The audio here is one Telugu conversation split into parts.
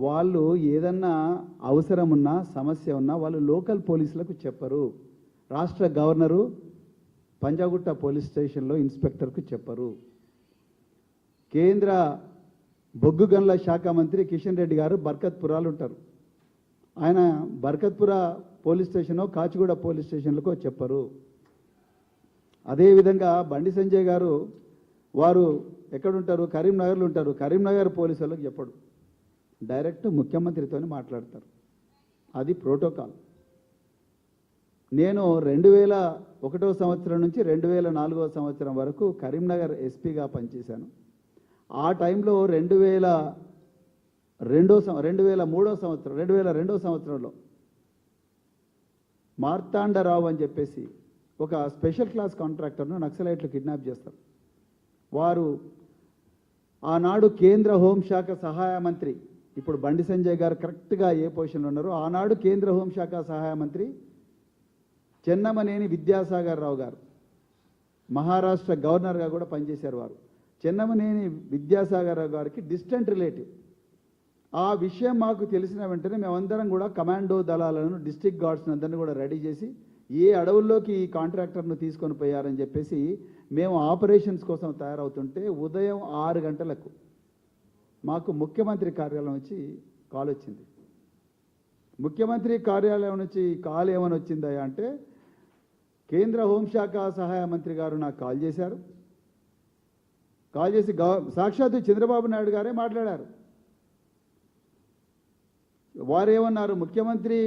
వాళ్ళు ఏదన్నా అవసరం ఉన్నా సమస్య ఉన్నా వాళ్ళు లోకల్ పోలీసులకు చెప్పరు. రాష్ట్ర గవర్నరు పంజాగుట్ట పోలీస్ స్టేషన్లో ఇన్స్పెక్టర్కు చెప్పరు. కేంద్ర బొగ్గు గనుల శాఖ మంత్రి కిషన్ రెడ్డి గారు బర్కత్పురాలు ఉంటారు. ఆయన బర్కత్పుర పోలీస్ స్టేషనో కాచిగూడ పోలీస్ స్టేషన్లకో చెప్పరు. అదేవిధంగా బండి సంజయ్ గారు వారు ఎక్కడుంటారు? కరీంనగర్లో ఉంటారు. కరీంనగర్ పోలీసు వాళ్ళకి చెప్పడు, డైరెక్ట్ ముఖ్యమంత్రితోనే మాట్లాడతారు. అది ప్రోటోకాల్. నేను 2001 సంవత్సరం నుంచి 2004 సంవత్సరం వరకు కరీంనగర్ ఎస్పీగా పనిచేశాను. ఆ టైంలో 2002 సంవత్సరంలో మార్తాండరావు అని చెప్పేసి ఒక స్పెషల్ క్లాస్ కాంట్రాక్టర్ను నక్సలైట్లు కిడ్నాప్ చేస్తారు. వారు ఆనాడు కేంద్ర హోంశాఖ సహాయ మంత్రి, ఇప్పుడు బండి సంజయ్ గారు కరెక్ట్గా ఏ పొజిషన్లో ఉన్నారో ఆనాడు కేంద్ర హోంశాఖ సహాయ మంత్రి చెన్నమనేని విద్యాసాగర్ రావు గారు, మహారాష్ట్ర గవర్నర్గా కూడా పనిచేశారు. వారు చెన్నమనేని విద్యాసాగర్ రావు గారికి డిస్టెంట్ రిలేటివ్. ఆ విషయం మాకు తెలిసిన వెంటనే మేమందరం కూడా కమాండో దళాలను, డిస్ట్రిక్ట్ గార్డ్స్ని అందరినీ కూడా రెడీ చేసి ఏ అడవుల్లోకి ఈ కాంట్రాక్టర్ను తీసుకొని పోయారని చెప్పేసి మేము ఆపరేషన్స్ కోసం తయారవుతుంటే ఉదయం 6 గంటలకు మాకు ముఖ్యమంత్రి కార్యాలయం నుంచి కాల్ వచ్చింది. ముఖ్యమంత్రి కార్యాలయం నుంచి కాల్ ఏమని వచ్చిందా అంటే, కేంద్ర హోంశాఖ సహాయ మంత్రి గారు నాకు కాల్ చేశారు. కాల్ చేసి సాక్షాత్తు చంద్రబాబు నాయుడు గారే మాట్లాడారు. వారేమన్నారు, ముఖ్యమంత్రి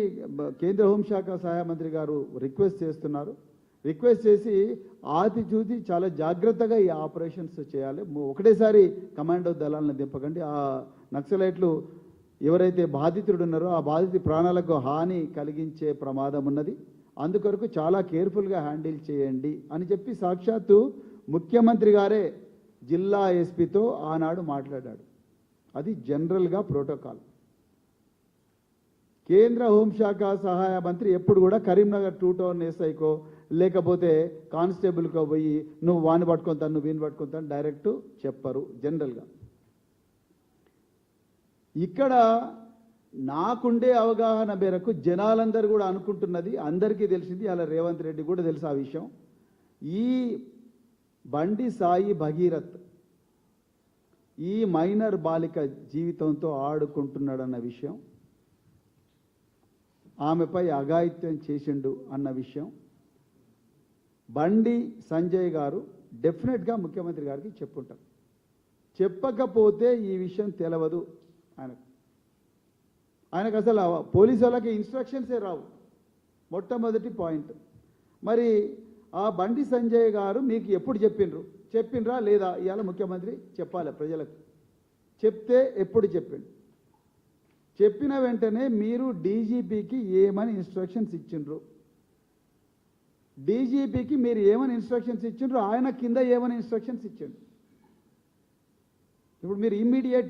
కేంద్ర హోంశాఖ సహాయ మంత్రి గారు రిక్వెస్ట్ చేస్తున్నారు. రిక్వెస్ట్ చేసి ఆతి చూసి చాలా జాగ్రత్తగా ఈ ఆపరేషన్స్ చేయాలి, ఒకటేసారి కమాండో దళాలను దింపకండి, ఆ నక్సలైట్లు ఎవరైతే బాధితుడు ఉన్నారో ఆ బాధిత ప్రాణాలకు హాని కలిగించే ప్రమాదం ఉన్నది, అందుకొరకు చాలా కేర్ఫుల్గా హ్యాండిల్ చేయండి అని చెప్పి సాక్షాత్తు ముఖ్యమంత్రి గారే జిల్లా ఎస్పీతో ఆనాడు మాట్లాడాడు. అది జనరల్గా ప్రోటోకాల్. కేంద్ర హోంశాఖ సహాయ మంత్రి ఎప్పుడు కూడా కరీంనగర్ 2 టౌన్ ఎస్ఐకో లేకపోతే కానిస్టేబుల్కో పోయి నువ్వు వాని పట్టుకుంటాను, నువ్వు వీని పట్టుకుంటాను డైరెక్ట్ చెప్పరు జనరల్గా. ఇక్కడ నాకుండే అవగాహన మేరకు జనాలందరూ కూడా అనుకుంటున్నది, అందరికీ తెలిసింది, అలా రేవంత్ రెడ్డి కూడా తెలుసు ఆ విషయం. ఈ బండి సాయి భగీరథ్ ఈ మైనర్ బాలిక జీవితంతో ఆడుకుంటున్నాడన్న విషయం, ఆమెపై అఘాయిత్యం చేసిండు అన్న విషయం బండి సంజయ్ గారు డెఫినెట్గా ముఖ్యమంత్రి గారికి చెప్పుంటారు. చెప్పకపోతే ఈ విషయం తెలవదు ఆయనకు అసలు పోలీసు వాళ్ళకి ఇన్స్ట్రక్షన్సే రావు. మొట్టమొదటి పాయింట్. మరి ఆ బండి సంజయ్ గారు మీకు ఎప్పుడు చెప్పిండ్రా లేదా? ఇవాళ ముఖ్యమంత్రి చెప్పాలి ప్రజలకు. చెప్తే ఎప్పుడు చెప్పిండు? చెప్పిన వెంటనే మీరు డీజీపీకి ఏమని ఇన్స్ట్రక్షన్స్ ఇచ్చిండ్రు? డీజీపీకి మీరు ఏమని ఇన్స్ట్రక్షన్స్ ఇచ్చిండ్రు? ఆయన కింద ఏమని ఇన్స్ట్రక్షన్స్ ఇచ్చిండ్రు? ఇప్పుడు మీరు ఇమ్మీడియట్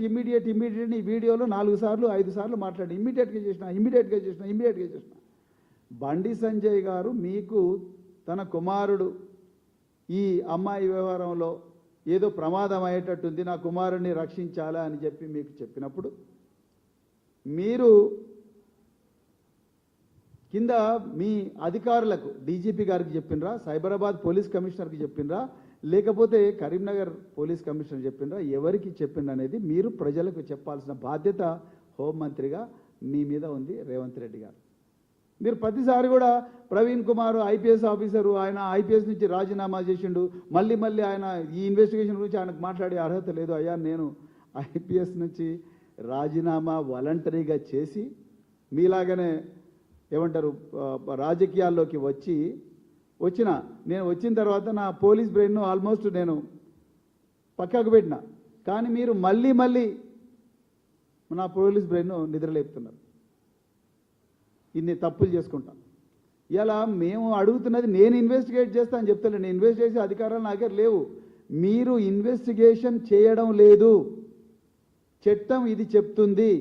ఈ వీడియోలో 4 సార్లు 5 సార్లు మాట్లాడి ఇమ్మీడియట్గా చేసిన బండి సంజయ్ గారు మీకు తన కుమారుడు ఈ అమ్మాయి వ్యవహారంలో ఏదో ప్రమాదం అయ్యేటట్టుంది, నా కుమారుడిని రక్షించాలా అని చెప్పి మీకు చెప్పినప్పుడు మీరు కింద మీ అధికారులకు డీజీపీ గారికి చెప్పిండ్రా, సైబరాబాద్ పోలీస్ కమిషనర్కి చెప్పిండ్రా, లేకపోతే కరీంనగర్ పోలీస్ కమిషనర్ చెప్పిండ్రా, ఎవరికి చెప్పిండ్రు అనేది మీరు ప్రజలకు చెప్పాల్సిన బాధ్యత హోంమంత్రిగా మీ మీద ఉంది రేవంత్ రెడ్డి గారు. మీరు ప్రతిసారి కూడా ప్రవీణ్ కుమార్ ఐపీఎస్ ఆఫీసరు, ఆయన ఐపీఎస్ నుంచి రాజీనామా చేసిండు, మళ్ళీ ఆయన ఈ ఇన్వెస్టిగేషన్ గురించి ఆయనకు మాట్లాడే అర్హత లేదు. అయ్యా నేను ఐపీఎస్ నుంచి రాజీనామా వాలంటరీగా చేసి మీలాగానే ఏమంటారు రాజకీయాల్లోకి నేను వచ్చిన తర్వాత నా పోలీస్ బ్రెయిన్ను ఆల్మోస్ట్ నేను పక్కకు పెట్టిన, కానీ మీరు మళ్ళీ నా పోలీస్ బ్రెయిన్ను నిద్రలేపుతున్నారు. ఇన్ని తప్పులు చేసుకుంటా. ఇలా మేము అడుగుతున్నది, నేను ఇన్వెస్టిగేట్ చేస్తా అని చెప్తాను, నేను ఇన్వెస్ట్ చేసే అధికారాలు నా దగ్గర లేవు. మీరు ఇన్వెస్టిగేషన్ చేయడం లేదు, చట్టం ఇది చెప్తుంది.